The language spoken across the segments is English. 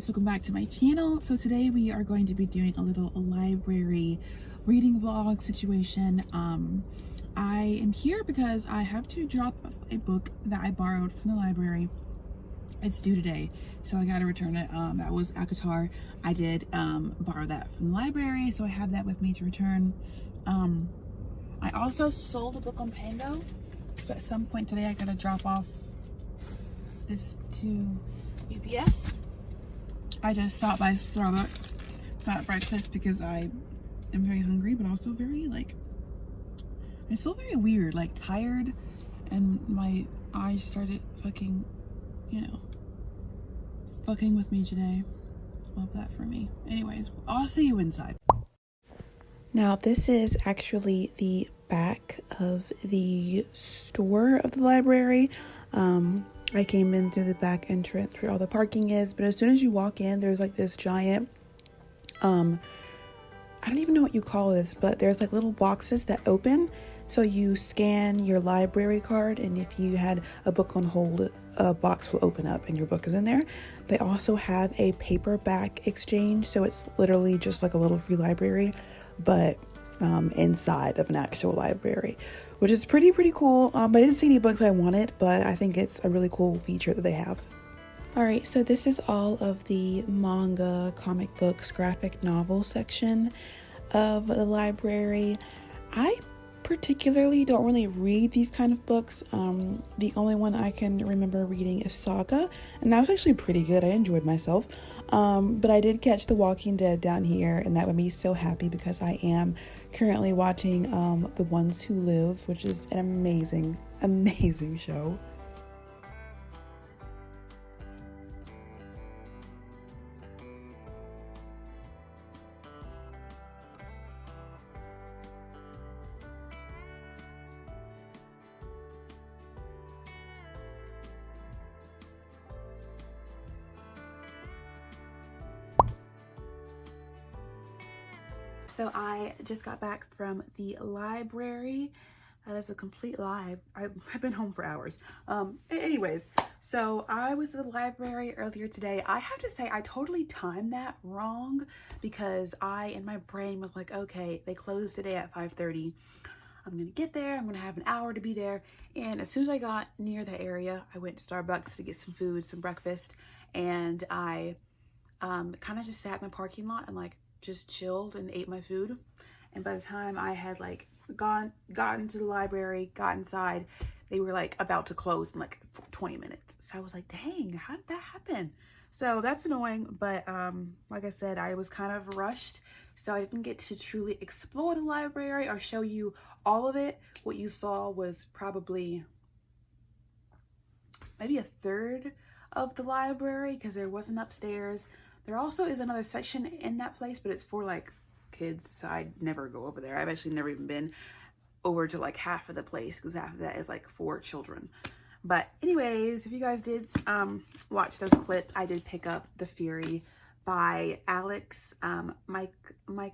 guys, welcome back to my channel. So today we are going to be doing a little library reading vlog situation. I am here because I have to drop a book that I borrowed from the library. It's due today, so I gotta return it. That was Akatar. I did borrow that from the library, so I have that with me to return. I also sold a book on Pango, so at some point today I gotta drop off this to UPS. I just stopped by Starbucks, got breakfast because I am very hungry, but also very I feel very weird, tired, and my eyes started fucking with me today. Love that for me. Anyways, I'll see you inside. Now, this is actually the back of the store of the library. I came in through the back entrance where all the parking is, but as soon as you walk in, there's this giant, I don't even know what you call this, but there's little boxes that open. So you scan your library card, and if you had a book on hold, a box will open up and your book is in there. They also have a paperback exchange, so it's literally just like a little free library, but inside of an actual library, which is pretty cool. I didn't see any books I wanted, but I think it's a really cool feature that they have. All right, so this is all of the manga, comic books, graphic novel section of the library. I particularly don't really read these kind of books. The only one I can remember reading is Saga, and that was actually pretty good. I enjoyed myself. But I did catch The Walking Dead down here, and that made me so happy because I am currently watching The Ones Who Live, which is an amazing show. So I just got back from the library. That is a complete lie. I've been home for hours. Anyways, so I was at the library earlier today. I have to say I totally timed that wrong because in my brain was like, okay, they closed today at 5:30. I'm gonna get there, I'm gonna have an hour to be there. And as soon as I got near the area, I went to Starbucks to get some food, some breakfast, and I kind of just sat in the parking lot and just chilled and ate my food. And by the time I had gotten to the library, got inside, they were about to close in 20 minutes. So I was like, dang, how did that happen? So that's annoying, but like I said, I was kind of rushed, so I didn't get to truly explore the library or show you all of it. What you saw was probably maybe a third of the library because there wasn't upstairs. There also is another section in that place, but it's for kids, so I'd never go over there. I've actually never even been over to half of the place because half of that is for children. But anyways, if you guys did watch those clips, I did pick up The Fury by Alex Michaelides,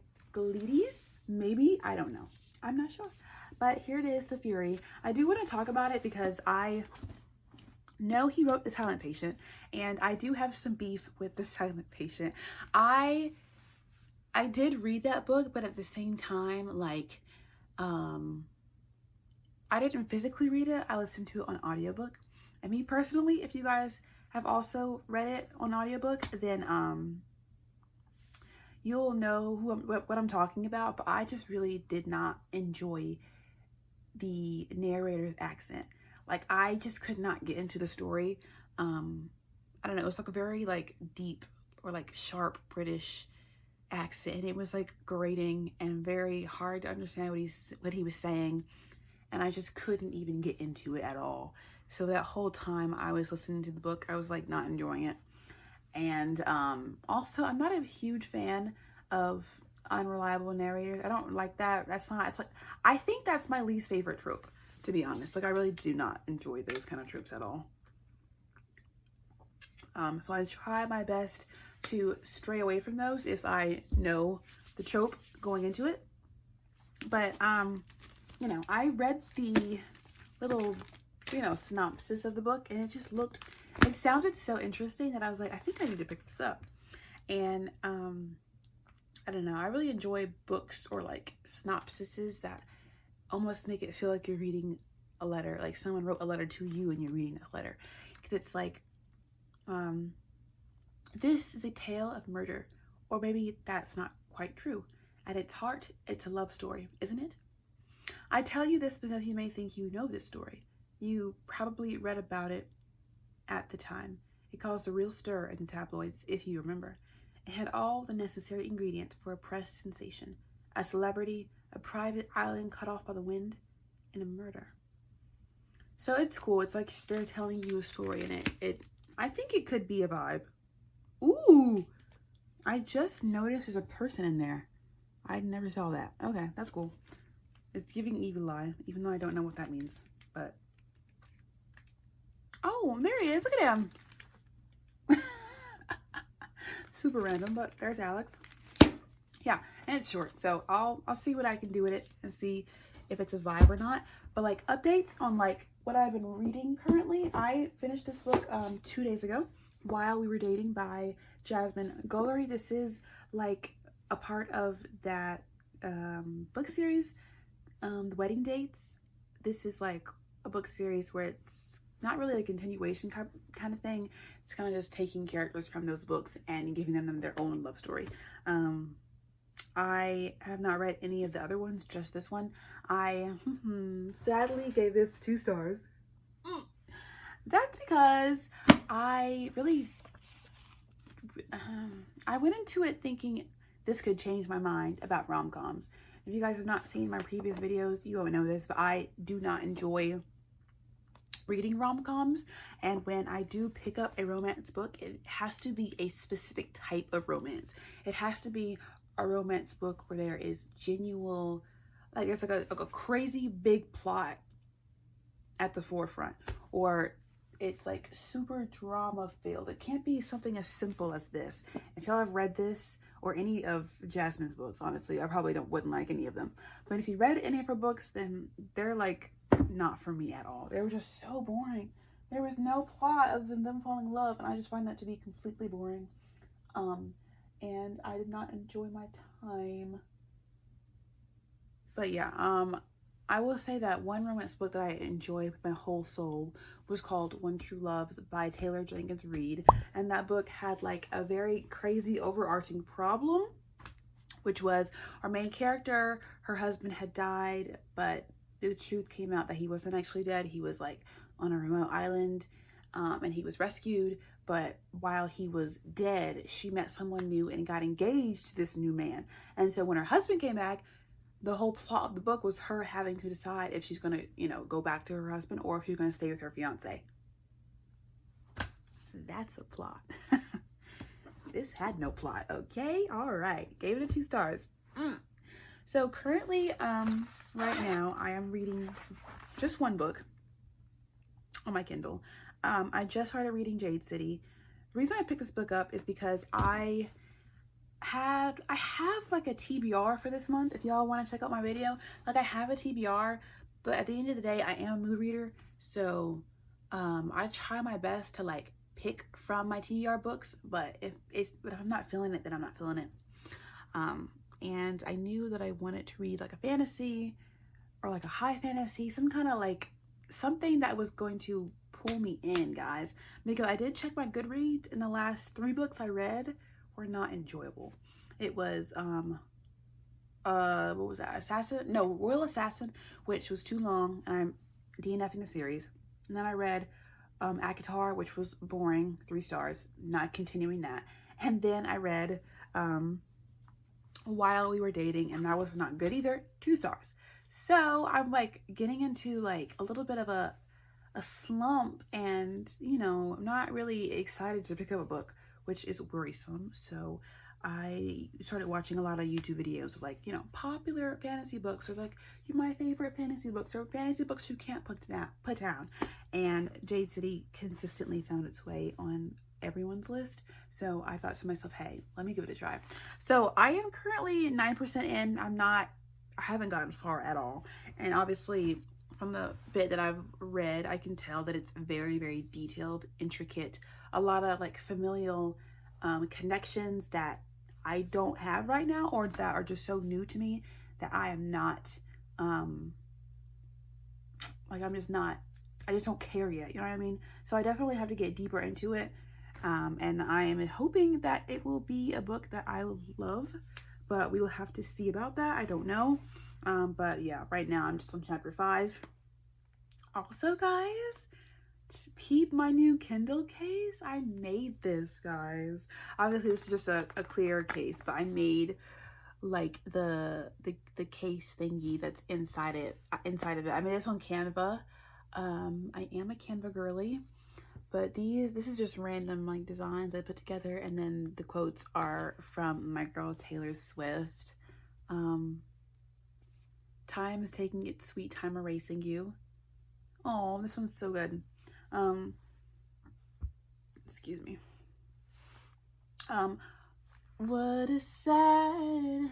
maybe, I don't know, I'm not sure, but here it is, The Fury. I do want to talk about it because I know he wrote The Silent Patient, and I do have some beef with The Silent Patient. I did read that book, but at the same time, I didn't physically read it. I listened to it on audiobook. And me personally, if you guys have also read it on audiobook, then you'll know what I'm talking about. But I just really did not enjoy the narrator's accent. I just could not get into the story. I don't know, it was a very deep or sharp British accent, and it was grating and very hard to understand what he was saying, and I just couldn't even get into it at all. So that whole time I was listening to the book, I was not enjoying it. And also, I'm not a huge fan of unreliable narrators. I don't like that. I think that's my least favorite trope, to be honest. I really do not enjoy those kind of tropes at all. So I try my best to stray away from those if I know the trope going into it. But I read the little synopsis of the book, and it sounded so interesting that I was like, I think I need to pick this up. And I don't know, I really enjoy books or like synopsises that almost make it feel like you're reading a letter, like someone wrote a letter to you and you're reading that letter. Because it's like, this is a tale of murder, or maybe that's not quite true. At its heart, it's a love story, isn't it? I tell you this because you may think you know this story. You probably read about it at the time. It caused a real stir in the tabloids, if you remember. It had all the necessary ingredients for a press sensation: a celebrity, a private island cut off by the wind, and a murder. So it's cool. It's like they're telling you a story, and I think it could be a vibe. Ooh, I just noticed there's a person in there. I never saw that. Okay, that's cool. It's giving evil eye, even though I don't know what that means. But oh, there he is. Look at him. Super random, but there's Alex. Yeah, and it's short, so I'll see what I can do with it and see if it's a vibe or not. But like updates on like what I've been reading currently. I finished this book 2 days ago, While We Were Dating by Jasmine Guillory. This is like a part of that book series, The Wedding Dates. This is like a book series where it's not really a continuation kind of thing. It's kind of just taking characters from those books and giving them their own love story. I have not read any of the other ones, just this one. I sadly gave this 2 stars. That's because I really, I went into it thinking this could change my mind about rom-coms. If you guys have not seen my previous videos, you won't know this, but I do not enjoy reading rom-coms. And when I do pick up a romance book, it has to be a specific type of romance. It has to be a romance book where there is genuine, like there's like a crazy big plot at the forefront, or it's like super drama filled. It can't be something as simple as this. If y'all have read this or any of Jasmine's books, honestly, I probably wouldn't like any of them. But if you read any of her books, then they're like not for me at all. They were just so boring. There was no plot other than them falling in love, and I just find that to be completely boring. And I did not enjoy my time. But yeah, I will say that one romance book that I enjoyed with my whole soul was called When True Loves by Taylor Jenkins Reid. And that book had like a very crazy overarching problem, which was our main character, her husband had died, but the truth came out that he wasn't actually dead. He was like on a remote island, and he was rescued. But while he was dead, she met someone new and got engaged to this new man. And so when her husband came back, the whole plot of the book was her having to decide if she's going to, go back to her husband or if she's going to stay with her fiance. That's a plot. This had no plot, okay? All right. Gave it a 2 stars. So currently, right now, I am reading just one book on my Kindle. I just started reading Jade City. The reason I picked this book up is because I have like a TBR for this month. If y'all want to check out my video, like I have a TBR, but at the end of the day, I am a mood reader. So I try my best to like pick from my TBR books, but if I'm not feeling it, then I'm not feeling it. And I knew that I wanted to read like a fantasy or like a high fantasy, some kind of like something that was going to pull me in, guys, because I did check my Goodreads and the last 3 books I read were not enjoyable. It was what was that, Royal Assassin, which was too long and I'm DNFing the series. And then I read ACOTAR, which was boring, 3 stars, not continuing that. And then I read While We Were Dating, and that was not good either, 2 stars. So I'm like getting into like a little bit of a slump, and I'm not really excited to pick up a book, which is worrisome. So I started watching a lot of YouTube videos of like popular fantasy books, or like my favorite fantasy books, or fantasy books you can't put down. And Jade City consistently found its way on everyone's list, so I thought to myself, hey, let me give it a try. So I am currently 9% in. I haven't gotten far at all, and obviously from the bit that I've read, I can tell that it's very, very detailed, intricate, a lot of like familial connections that I don't have right now, or that are just so new to me that I am not, like I'm just not, I just don't care yet, you know what I mean? So I definitely have to get deeper into it. And I am hoping that it will be a book that I love, but we will have to see about that. I don't know. But yeah, right now I'm just on chapter 5. Also, guys, peep my new Kindle case. I made this, guys. Obviously, this is just a clear case, but I made like the case thingy that's inside of it. I made this on Canva. I am a Canva girly, but this is just random like designs I put together, and then the quotes are from my girl Taylor Swift. Time is taking its sweet time erasing you. Oh, this one's so good. Excuse me. What a sad,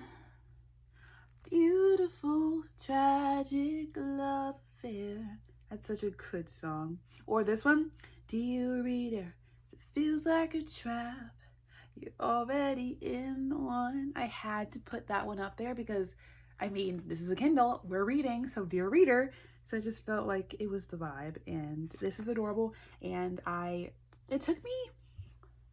beautiful, tragic love affair. That's such a good song. Or this one, dear reader, it feels like a trap. You're already in one. I had to put that one up there because, I mean, this is a Kindle. We're reading, so dear reader. So I just felt like it was the vibe, and this is adorable. And it took me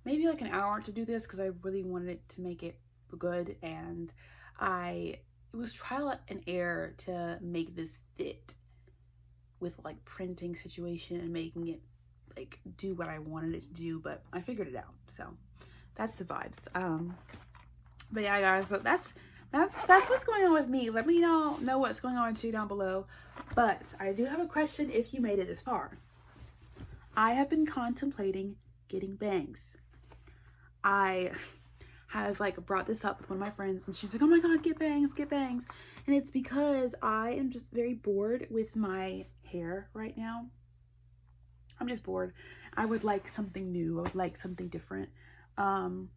maybe like an hour to do this because I really wanted it to make it good, and it was trial and error to make this fit with like printing situation and making it like do what I wanted it to do, but I figured it out. So that's the vibes. But yeah, guys, so that's what's going on with me. Let me know what's going on too down below. But I do have a question if you made it this far. I have been contemplating getting bangs. I have like brought this up with one of my friends, and she's like, oh my god, get bangs, get bangs. And it's because I am just very bored with my hair right now. I'm just bored. I would like something new. I would like something different. But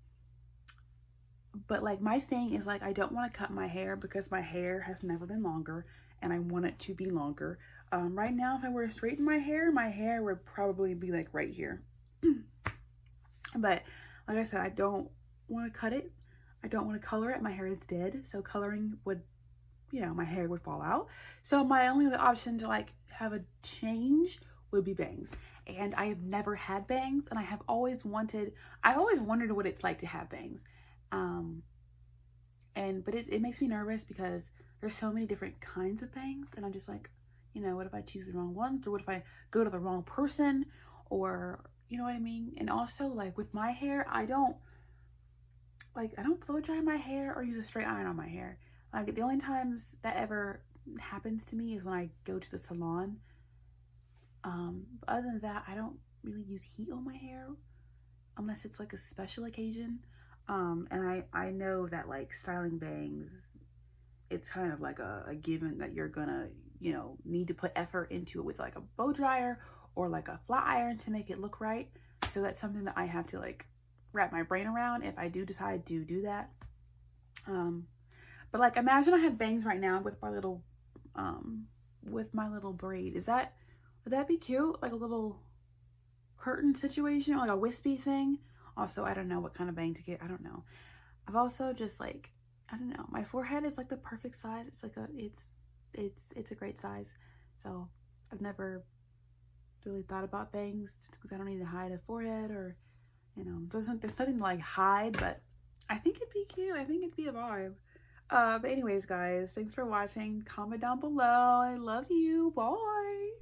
like my thing is like, I don't want to cut my hair because my hair has never been longer and I want it to be longer. Right now, if I were to straighten my hair would probably be like right here. But like I said, I don't want to cut it. I don't want to color it. My hair is dead. So coloring would, you know, my hair would fall out. So my only other option to like have a change would be bangs. And I have never had bangs, and I've always wondered what it's like to have bangs. But it makes me nervous because there's so many different kinds of bangs, and I'm just like, you know, what if I choose the wrong ones, or what if I go to the wrong person, or you know what I mean? And also like with my hair, I don't blow dry my hair or use a straight iron on my hair. Like the only times that ever happens to me is when I go to the salon. But other than that, I don't really use heat on my hair unless it's like a special occasion. And I know that like styling bangs, it's kind of like a given that you're gonna, you know, need to put effort into it with like a bow dryer or like a flat iron to make it look right. So that's something that I have to like wrap my brain around if I do decide to do that. But like imagine I had bangs right now with my little braid. Would that be cute? Like a little curtain situation, or like a wispy thing. Also, I don't know what kind of bang to get. I don't know. I've also just like, I don't know. My forehead is like the perfect size. It's like it's a great size. So I've never really thought about bangs because I don't need to hide a forehead, or, you know, there's nothing to like hide, but I think it'd be cute. I think it'd be a vibe. But anyways, guys, thanks for watching. Comment down below. I love you. Bye.